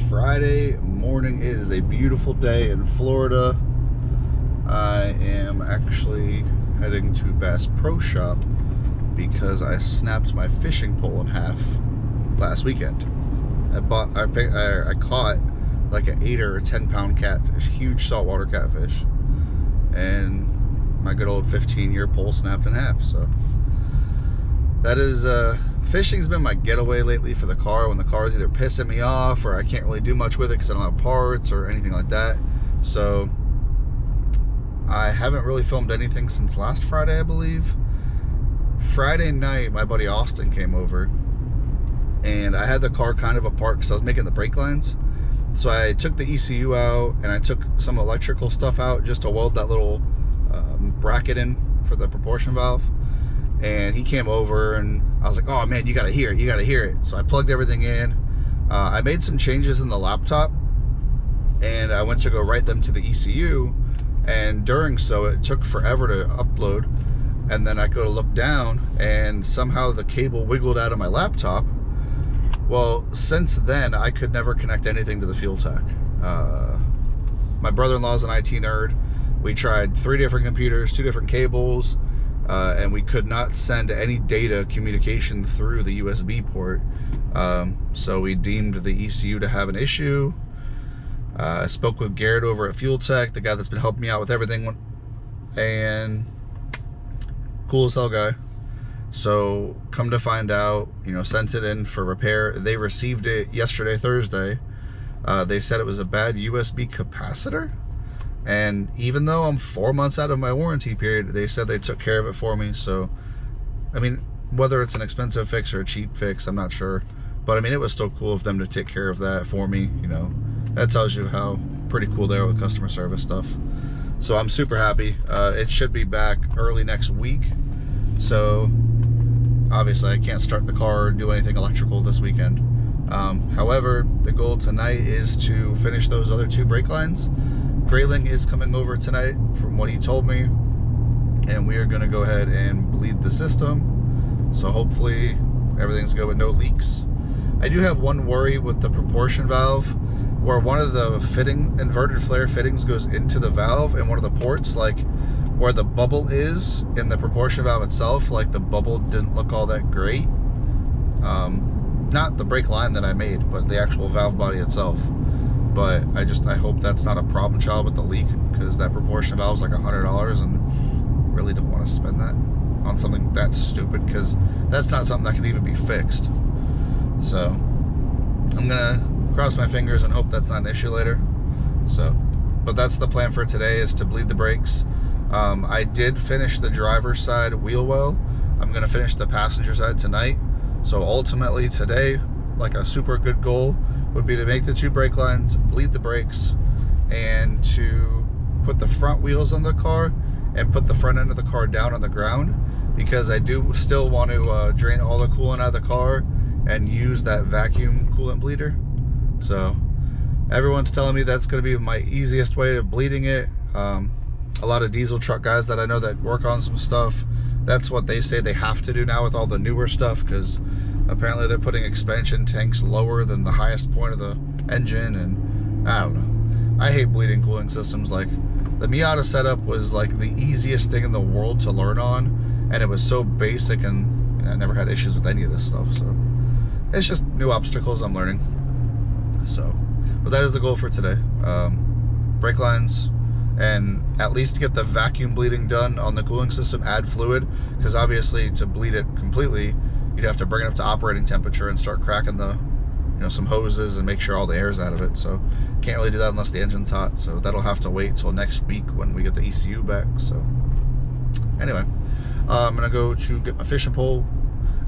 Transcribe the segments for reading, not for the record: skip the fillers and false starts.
Friday morning. It is a beautiful day in Florida. I am actually heading to Bass Pro Shop because I snapped my fishing pole in half last weekend. I caught like an 8 or 10 pound catfish, huge saltwater catfish, and my good old 15-year pole snapped in half. So that is fishing's been my getaway lately for the car when the car is either pissing me off or I can't really do much with it because I don't have parts or anything like that. So I haven't really filmed anything since last Friday, I believe. Friday night, my buddy Austin came over and I had the car kind of apart because I was making the brake lines. So I took the ECU out and I took some electrical stuff out just to weld that little bracket in for the proportion valve. And he came over and I was like, oh man, you gotta hear it, you gotta hear it. So I plugged everything in. I made some changes in the laptop and I went to go write them to the ECU, and during so it took forever to upload. And then I go to look down and somehow the cable wiggled out of my laptop. Well, since then I could never connect anything to the fuel tech. My brother-in-law's an IT nerd. We tried 3 different computers, 2 different cables, and we could not send any data communication through the USB port. So we deemed the ECU to have an issue. I spoke with Garrett over at Fuel Tech, the guy that's been helping me out with everything, and cool as hell guy. So come to find out, you know, sent it in for repair. They received it yesterday, Thursday. They said it was a bad USB capacitor. And even though I'm 4 months out of my warranty period, they said they took care of it for me. So, I mean, whether it's an expensive fix or a cheap fix, I'm not sure. But I mean, it was still cool of them to take care of that for me, you know. That tells you how pretty cool they are with customer service stuff. So I'm super happy. It should be back early next week. So, obviously I can't start the car or do anything electrical this weekend. However, the goal tonight is to finish those other 2 brake lines. Grayling is coming over tonight from what he told me, and we are going to go ahead and bleed the system, so hopefully everything's good with no leaks. I do have one worry with the proportion valve, where one of the inverted flare fittings goes into the valve, and one of the ports, like where the bubble is in the proportion valve itself, like the bubble didn't look all that great. Not the brake line that I made, but the actual valve body itself. But I hope that's not a problem child with the leak, because that proportion valve is like $100 and really don't want to spend that on something that stupid, because that's not something that can even be fixed. So I'm gonna cross my fingers and hope that's not an issue later. So, but that's the plan for today, is to bleed the brakes. I did finish the driver's side wheel well. I'm gonna finish the passenger side tonight. So ultimately today, like a super good goal would be to make the 2 brake lines, bleed the brakes, and to put the front wheels on the car and put the front end of the car down on the ground, because I do still want to drain all the coolant out of the car and use that vacuum coolant bleeder. So everyone's telling me that's going to be my easiest way of bleeding it. A lot of diesel truck guys that I know that work on some stuff, that's what they say they have to do now with all the newer stuff, because apparently they're putting expansion tanks lower than the highest point of the engine, and I don't know. I hate bleeding cooling systems. Like, the Miata setup was like the easiest thing in the world to learn on, and it was so basic, and I never had issues with any of this stuff. So it's just new obstacles I'm learning. So, but that is the goal for today. Brake lines, and at least get the vacuum bleeding done on the cooling system, add fluid, because obviously to bleed it completely, you'd have to bring it up to operating temperature and start cracking the, you know, some hoses and make sure all the air's out of it. So can't really do that unless the engine's hot. So that'll have to wait till next week when we get the ECU back. So anyway, I'm gonna go to get my fishing pole.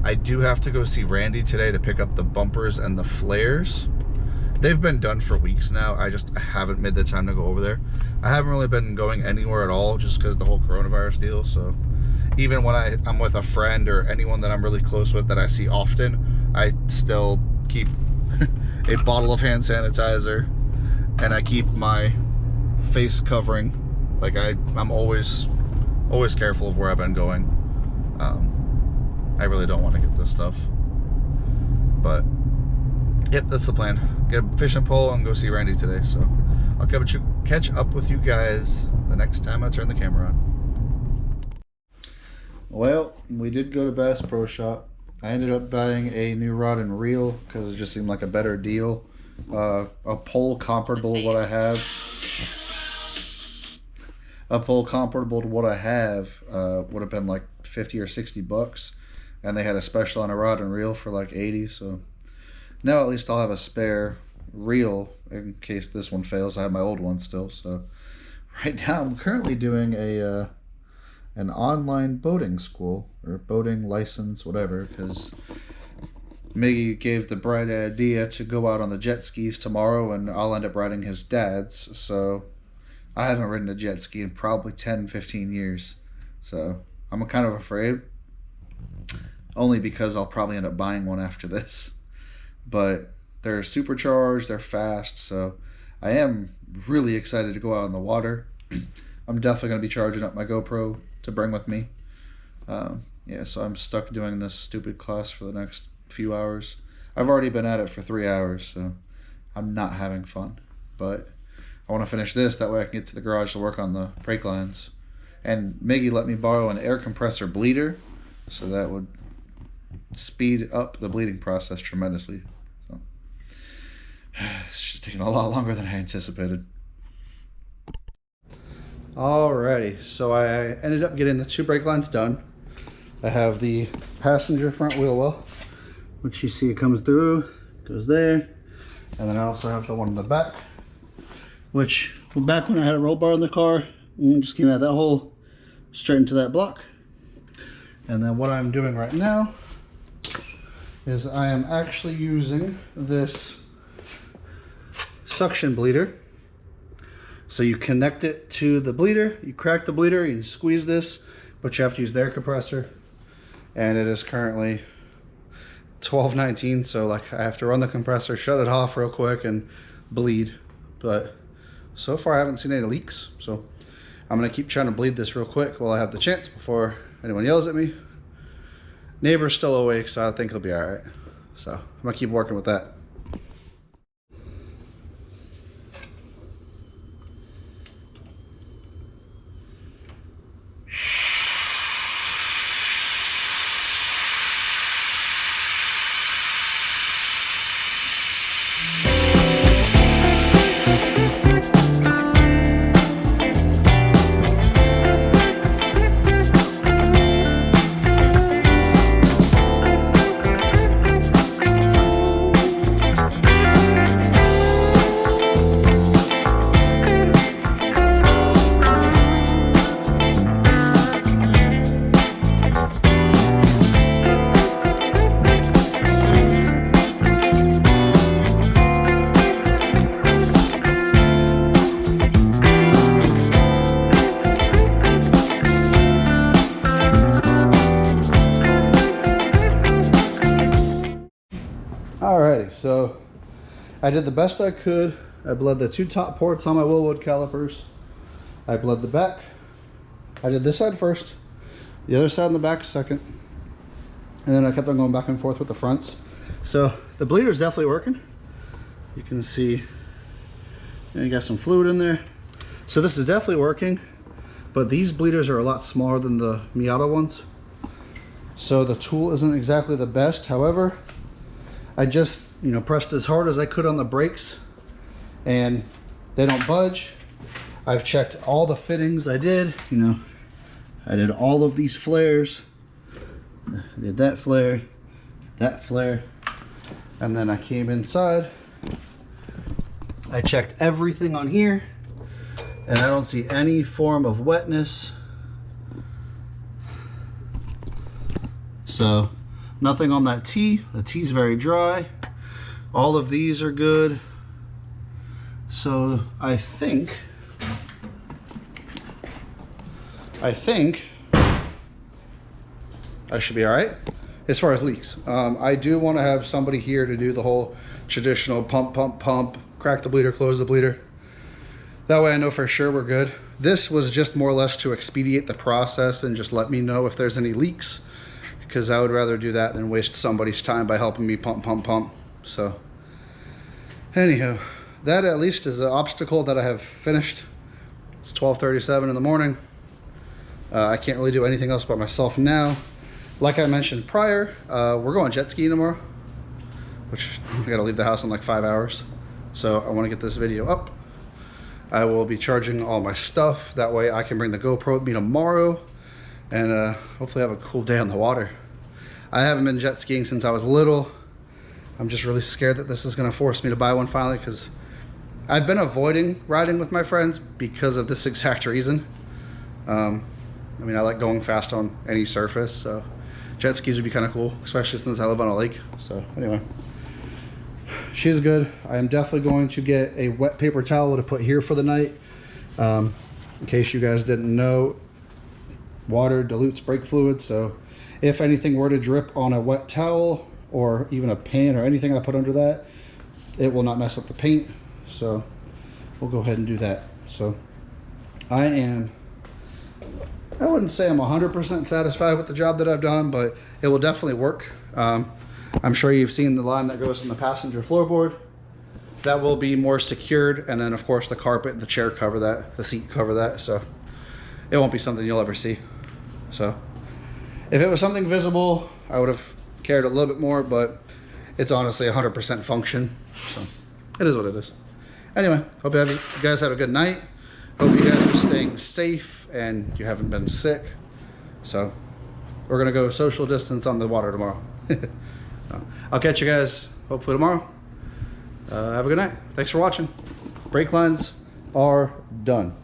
I do have to go see Randy today to pick up the bumpers and the flares. They've been done for weeks now. I just haven't made the time to go over there. I haven't really been going anywhere at all just because the whole coronavirus deal. So even when I'm with a friend or anyone that I'm really close with that I see often, I still keep a bottle of hand sanitizer, and I keep my face covering. Like I'm always careful of where I've been going. I really don't want to get this stuff, but Yep, that's the plan. Get a fishing pole and go see Randy today. So I'll catch up with you guys the next time I turn the camera on. Well, we did go to Bass Pro Shop. I ended up buying a new rod and reel because it just seemed like a better deal. A pole comparable to what I have. A pole comparable to what I have would have been like 50 or 60 bucks, and they had a special on a rod and reel for like 80. So now at least I'll have a spare reel in case this one fails. I have my old one still. So right now I'm currently doing an online boating school, or boating license, whatever, because Miggy gave the bright idea to go out on the jet skis tomorrow, and I'll end up riding his dad's. So I haven't ridden a jet ski in probably 10-15 years, so I'm kind of afraid, only because I'll probably end up buying one after this. But they're supercharged, they're fast, so I am really excited to go out on the water. I'm definitely going to be charging up my GoPro to bring with me. Yeah, so I'm stuck doing this stupid class for the next few hours. I've already been at it for 3 hours, so I'm not having fun, but I want to finish this, that way I can get to the garage to work on the brake lines. And Miggy let me borrow an air compressor bleeder, so that would speed up the bleeding process tremendously. So it's just taking a lot longer than I anticipated. Alrighty, so I ended up getting the 2 brake lines done. I have the passenger front wheel well, which you see comes through, goes there, and then I also have the one in the back, which back when I had a roll bar in the car, just came out of that hole straight into that block. And then what I'm doing right now is I am actually using this suction bleeder. So you connect it to the bleeder, you crack the bleeder, you squeeze this, but you have to use the air compressor. And it is currently 12:19, so like I have to run the compressor, shut it off real quick, and bleed. But so far I haven't seen any leaks, so I'm gonna keep trying to bleed this real quick while I have the chance before anyone yells at me. Neighbor's still awake, so I think it'll be all right. So I'm gonna keep working with that. Alrighty, so I did the best I could. I bled the 2 top ports on my Willwood calipers. I bled the back. I did this side first, the other side in the back second, and then I kept on going back and forth with the fronts. So the bleeder is definitely working. You can see you got some fluid in there. So this is definitely working, but these bleeders are a lot smaller than the Miata ones. So the tool isn't exactly the best. However, I just, pressed as hard as I could on the brakes and they don't budge. I've checked all the fittings I did, I did all of these flares. I did that flare, and then I came inside. I checked everything on here and I don't see any form of wetness. So nothing on that T. The T's very dry. All of these are good. So I think I should be all right as far as leaks. I do want to have somebody here to do the whole traditional pump, crack the bleeder, close the bleeder. That way I know for sure we're good. This was just more or less to expedite the process and just let me know if there's any leaks, because I would rather do that than waste somebody's time by helping me pump. So Anyhow, that at least is an obstacle that I have finished. It's 12:37 in the morning. I can't really do anything else by myself now. Like I mentioned prior, we're going jet skiing tomorrow, which I gotta leave the house in like 5 hours. So I wanna get this video up. I will be charging all my stuff. That way I can bring the GoPro with me tomorrow and hopefully have a cool day on the water. I haven't been jet skiing since I was little. I'm just really scared that this is gonna force me to buy one finally, because I've been avoiding riding with my friends because of this exact reason. I mean, I like going fast on any surface, so jet skis would be kind of cool, especially since I live on a lake. So anyway, she's good. I am definitely going to get a wet paper towel to put here for the night. In case you guys didn't know, water dilutes brake fluid, so if anything were to drip on a wet towel or even a pan or anything I put under that, it will not mess up the paint. So we'll go ahead and do that. So I wouldn't say I'm 100% satisfied with the job that I've done, but it will definitely work. I'm sure you've seen the line that goes in the passenger floorboard. That will be more secured, and then of course the carpet and the chair cover that, the seat cover that, so it won't be something you'll ever see. So if it was something visible, I would have cared a little bit more, but it's honestly 100% function, so it is what it is. Anyway, hope you guys have a good night. Hope you guys are staying safe and you haven't been sick. So we're gonna go social distance on the water tomorrow. I'll catch you guys hopefully tomorrow. Have a good night. Thanks for watching. Brake lines are done.